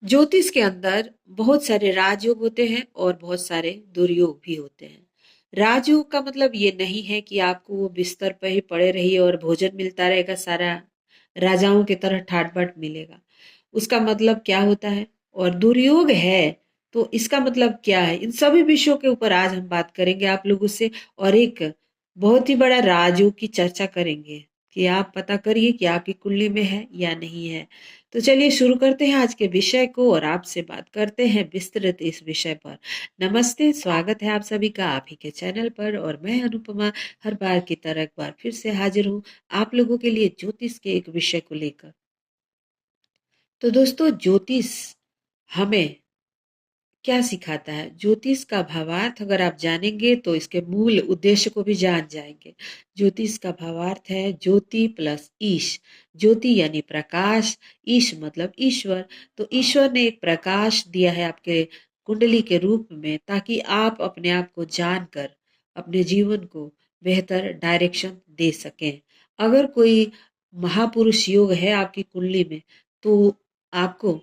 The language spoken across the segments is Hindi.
ज्योतिष के अंदर बहुत सारे राजयोग होते हैं और बहुत सारे दुर्योग भी होते हैं। राजयोग का मतलब ये नहीं है कि आपको वो बिस्तर पर ही पड़े रहिए और भोजन मिलता रहेगा, सारा राजाओं की तरह ठाट बाट मिलेगा। उसका मतलब क्या होता है? और दुर्योग है तो इसका मतलब क्या है? इन सभी विषयों के ऊपर आज हम बात करेंगे आप लोगों से। और एक बहुत ही बड़ा राजयोग की चर्चा करेंगे कि आप पता करिए कि आपकी कुंडली में है या नहीं है। तो चलिए शुरू करते हैं आज के विषय को और आपसे बात करते हैं विस्तृत इस विषय पर। नमस्ते, स्वागत है आप सभी का आप ही के चैनल पर और मैं अनुपमा हर बार की तरह एक बार फिर से हाजिर हूँ आप लोगों के लिए ज्योतिष के एक विषय को लेकर। तो दोस्तों, ज्योतिष हमें क्या सिखाता है? ज्योतिष का भावार्थ अगर आप जानेंगे तो इसके मूल उद्देश्य को भी जान जाएंगे। ज्योतिष का भावार्थ है ज्योति प्लस ईश। ज्योति यानी प्रकाश, ईश मतलब ईश्वर। तो ईश्वर ने एक प्रकाश दिया है आपके कुंडली के रूप में, ताकि आप अपने आप को जानकर अपने जीवन को बेहतर डायरेक्शन दे सकें। अगर कोई महापुरुष योग है आपकी कुंडली में तो आपको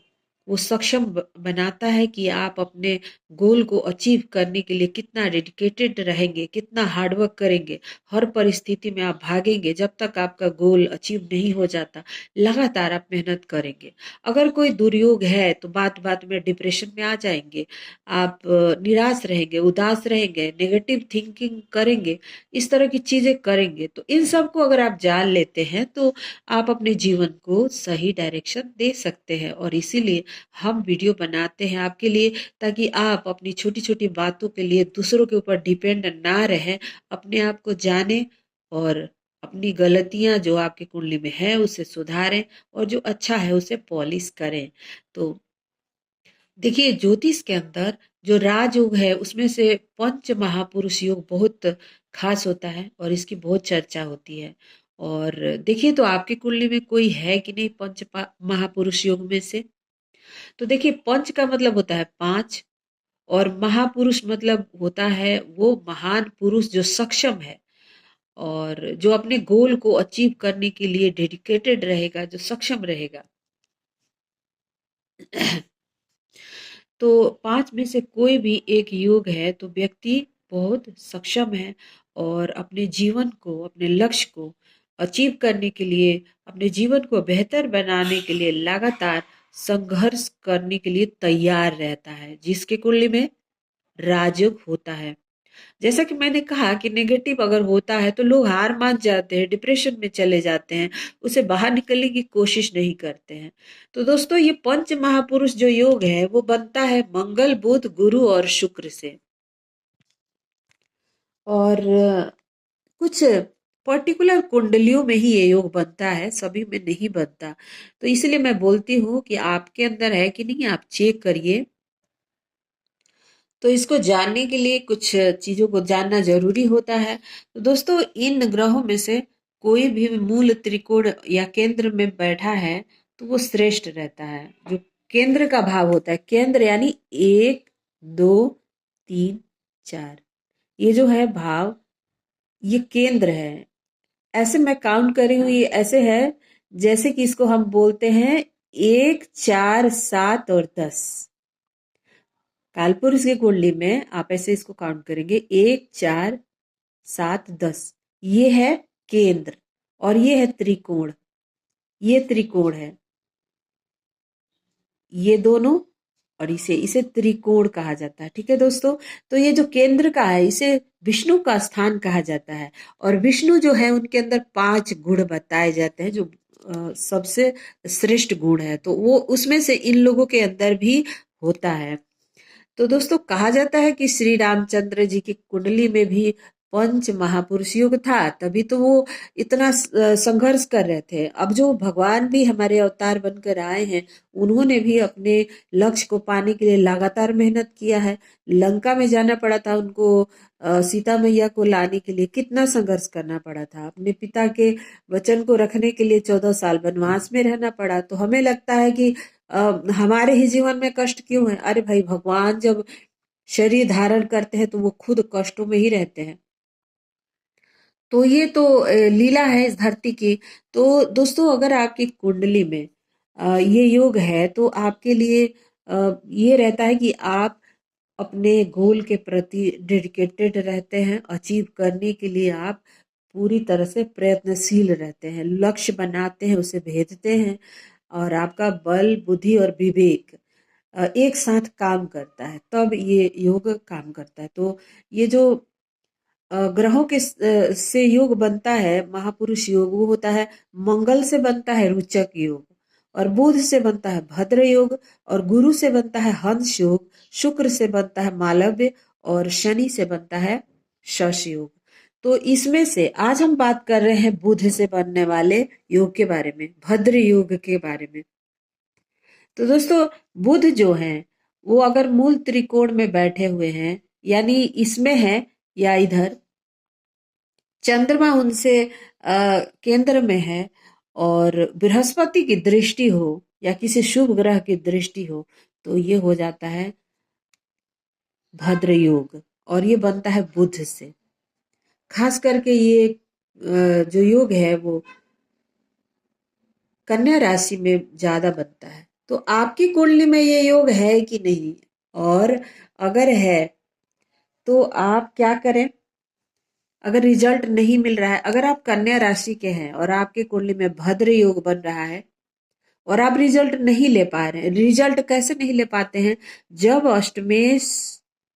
वो सक्षम बनाता है कि आप अपने गोल को अचीव करने के लिए कितना डेडिकेटेड रहेंगे, कितना हार्डवर्क करेंगे। हर परिस्थिति में आप भागेंगे जब तक आपका गोल अचीव नहीं हो जाता। लगातार आप मेहनत करेंगे। अगर कोई दुर्योग है तो बात बात में डिप्रेशन में आ जाएंगे। आप निराश रहेंगे, उदास रहेंगे, नेगेटिव थिंकिंग करेंगे, इस तरह की चीजें करेंगे। तो इन सब को अगर आप जान लेते हैं तो आप अपने जीवन को सही डायरेक्शन दे सकते हैं। और इसीलिए हम वीडियो बनाते हैं आपके लिए, ताकि आप अपनी छोटी छोटी बातों के लिए दूसरों के ऊपर डिपेंड ना रहें, अपने आप को जानें और अपनी गलतियां जो आपकी कुंडली में है उसे सुधारें और जो अच्छा है उसे पॉलिश करें। तो देखिए, ज्योतिष के अंदर जो राजयोग है उसमें से पंच महापुरुष योग बहुत खास होता है और इसकी बहुत चर्चा होती है। और देखिए, तो आपकी कुंडली में कोई है कि नहीं महापुरुष योग में से? तो देखिए, पंच का मतलब होता है पांच और महापुरुष मतलब होता है वो महान पुरुष जो सक्षम है और जो अपने गोल को अचीव करने के लिए डेडिकेटेड रहेगा, जो सक्षम रहेगा। तो पांच में से कोई भी एक योग है तो व्यक्ति बहुत सक्षम है और अपने जीवन को, अपने लक्ष्य को अचीव करने के लिए, अपने जीवन को बेहतर बनाने के लिए लगातार संघर्ष करने के लिए तैयार रहता है, जिसके कुंडली में राजयोग होता है। जैसा कि मैंने कहा कि नेगेटिव अगर होता है तो लोग हार मान जाते हैं, डिप्रेशन में चले जाते हैं, उसे बाहर निकलने की कोशिश नहीं करते हैं। तो दोस्तों, ये पंच महापुरुष जो योग है वो बनता है मंगल, बुध, गुरु और शुक्र से। और कुछ पर्टिकुलर कुंडलियों में ही ये योग बनता है, सभी में नहीं बनता। तो इसलिए मैं बोलती हूँ कि आपके अंदर है कि नहीं, आप चेक करिए। तो इसको जानने के लिए कुछ चीजों को जानना जरूरी होता है। तो दोस्तों, इन ग्रहों में से कोई भी मूल त्रिकोण या केंद्र में बैठा है तो वो श्रेष्ठ रहता है। जो केंद्र का भाव होता है, केंद्र यानी एक, दो, तीन, चार, ये जो है भाव, ये केंद्र है। ऐसे मैं काउंट करी हुई ऐसे है जैसे कि इसको हम बोलते हैं एक, चार, सात और 10। कालपुरुष की कुंडली में आप ऐसे इसको काउंट करेंगे एक, चार, सात, 10। ये है केंद्र और ये है त्रिकोण। ये त्रिकोण है, ये दोनों, और इसे इसे त्रिकोण कहा जाता है। ठीक है दोस्तों, तो ये जो केंद्र का है इसे विष्णु का स्थान कहा जाता है। और विष्णु जो है उनके अंदर 5 गुण बताए जाते हैं जो सबसे श्रेष्ठ गुण है, तो वो उसमें से इन लोगों के अंदर भी होता है। तो दोस्तों, कहा जाता है कि श्री रामचंद्र जी की कुंडली में भी पंच महापुरुष योग था, तभी तो वो इतना संघर्ष कर रहे थे। अब जो भगवान भी हमारे अवतार बनकर आए हैं, उन्होंने भी अपने लक्ष्य को पाने के लिए लगातार मेहनत किया है। लंका में जाना पड़ा था उनको, सीता मैया को लाने के लिए कितना संघर्ष करना पड़ा था। अपने पिता के वचन को रखने के लिए 14 साल वनवास में रहना पड़ा। तो हमें लगता है कि हमारे ही जीवन में कष्ट क्यों है? अरे भाई, भगवान जब शरीर धारण करते हैं तो वो खुद कष्टों में ही रहते हैं। तो ये तो लीला है इस धरती की। तो दोस्तों, अगर आपकी कुंडली में ये योग है तो आपके लिए ये रहता है कि आप अपने गोल के प्रति डेडिकेटेड रहते हैं। अचीव करने के लिए आप पूरी तरह से प्रयत्नशील रहते हैं, लक्ष्य बनाते हैं, उसे भेदते हैं और आपका बल, बुद्धि और विवेक एक साथ काम करता है, तब ये योग काम करता है। तो ये जो ग्रहों के से योग बनता है, महापुरुष योग, वो होता है मंगल से बनता है रुचक योग, और बुध से बनता है भद्र योग, और गुरु से बनता है हंस योग, शुक्र से बनता है मालव्य, और शनि से बनता है शश योग। तो इसमें से आज हम बात कर रहे हैं बुध से बनने वाले योग के बारे में, भद्र योग के बारे में। तो दोस्तों, बुध जो है वो अगर मूल त्रिकोण में बैठे हुए हैं, यानी इसमें है या इधर, चंद्रमा उनसे केंद्र में है, और बृहस्पति की दृष्टि हो या किसी शुभ ग्रह की दृष्टि हो, तो ये हो जाता है भद्र योग, और ये बनता है बुध से। खास करके ये जो योग है वो कन्या राशि में ज्यादा बनता है। तो आपकी कुंडली में ये योग है कि नहीं, और अगर है तो आप क्या करें? अगर रिजल्ट नहीं मिल रहा है, अगर आप कन्या राशि के हैं और आपके कुंडली में भद्र योग बन रहा है और आप रिजल्ट नहीं ले पा रहे हैं, रिजल्ट कैसे नहीं ले पाते हैं? जब अष्टमेश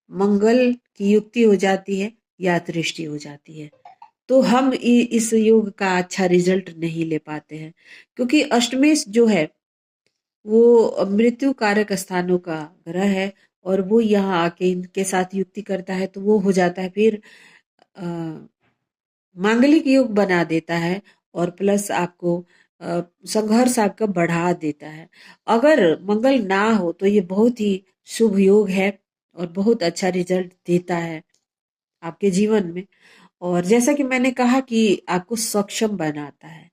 मंगल की युक्ति हो जाती है या दृष्टि हो जाती है, तो हम इस योग का अच्छा रिजल्ट नहीं ले पाते हैं, क्योंकि अष्टमेश जो है वो मृत्यु कारक स्थानों का ग्रह है, और वो यहाँ आके इनके साथ युक्ति करता है, तो वो हो जाता है फिर अ, मांगलिक योग बना देता है, और प्लस आपको संघर्ष आपका बढ़ा देता है। अगर मंगल ना हो तो ये बहुत ही शुभ योग है और बहुत अच्छा रिजल्ट देता है आपके जीवन में। और जैसा कि मैंने कहा कि आपको सक्षम बनाता है।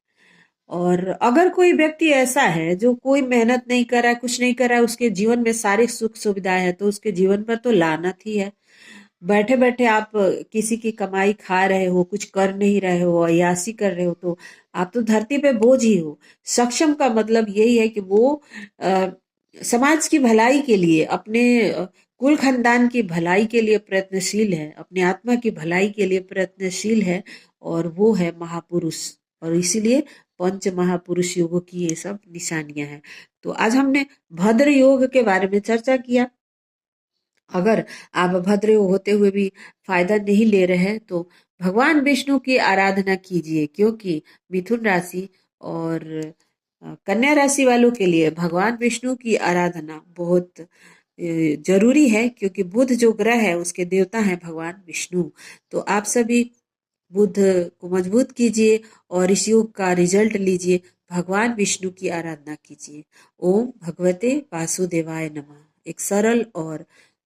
और अगर कोई व्यक्ति ऐसा है जो कोई मेहनत नहीं कर रहा है, कुछ नहीं कर रहा है, उसके जीवन में सारी सुख सुविधाएं हैं, तो उसके जीवन पर तो लानत ही है। बैठे बैठे आप किसी की कमाई खा रहे हो, कुछ कर नहीं रहे हो, अय्यासी कर रहे हो, तो आप तो धरती पे बोझ ही हो। सक्षम का मतलब यही है कि वो अ, समाज की भलाई के लिए, अपने कुल खानदान की भलाई के लिए प्रयत्नशील है, अपने आत्मा की भलाई के लिए प्रयत्नशील है, और वो है महापुरुष। और इसीलिए पंच महापुरुष योगों की ये सब निशानियां हैं। तो आज हमने भद्र योग के बारे में चर्चा किया। अगर आप भद्र होते हुए भी फायदा नहीं ले रहे हैं, तो भगवान विष्णु की आराधना कीजिए, क्योंकि मिथुन राशि और कन्या राशि वालों के लिए भगवान विष्णु की आराधना बहुत जरूरी है, क्योंकि बुध जो ग्रह है उसके देवता हैं भगवान विष्णु। तो आप सभी बुध को मजबूत कीजिए और इस योग का रिजल्ट लीजिए। भगवान विष्णु की आराधना कीजिए। ओम भगवते वासुदेवाय नमः एक सरल और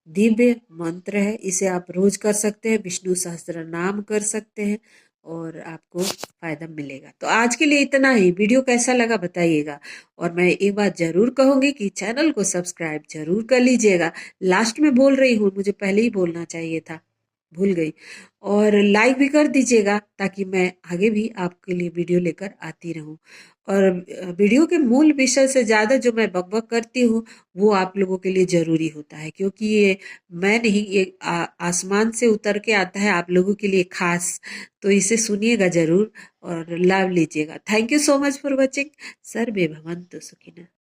दिव्य मंत्र है, इसे आप रोज कर सकते हैं, विष्णु सहस्त्र नाम कर सकते हैं, और आपको फायदा मिलेगा। तो आज के लिए इतना ही। वीडियो कैसा लगा बताइएगा, और मैं एक बात जरूर कहूंगी कि चैनल को सब्सक्राइब जरूर कर लीजिएगा। लास्ट में बोल रही हूँ, मुझे पहले ही बोलना चाहिए था, भूल गई। और लाइक भी कर दीजिएगा, ताकि मैं आगे भी आपके लिए वीडियो लेकर आती रहूं। और वीडियो के मूल विषय से ज़्यादा जो मैं बकबक करती हूँ वो आप लोगों के लिए ज़रूरी होता है, क्योंकि ये मैं नहीं, ये आसमान से उतर के आता है आप लोगों के लिए खास। तो इसे सुनिएगा ज़रूर और लाभ लीजिएगा। Thank you so much for watching. सर्वे भवन्तु सुखिनः।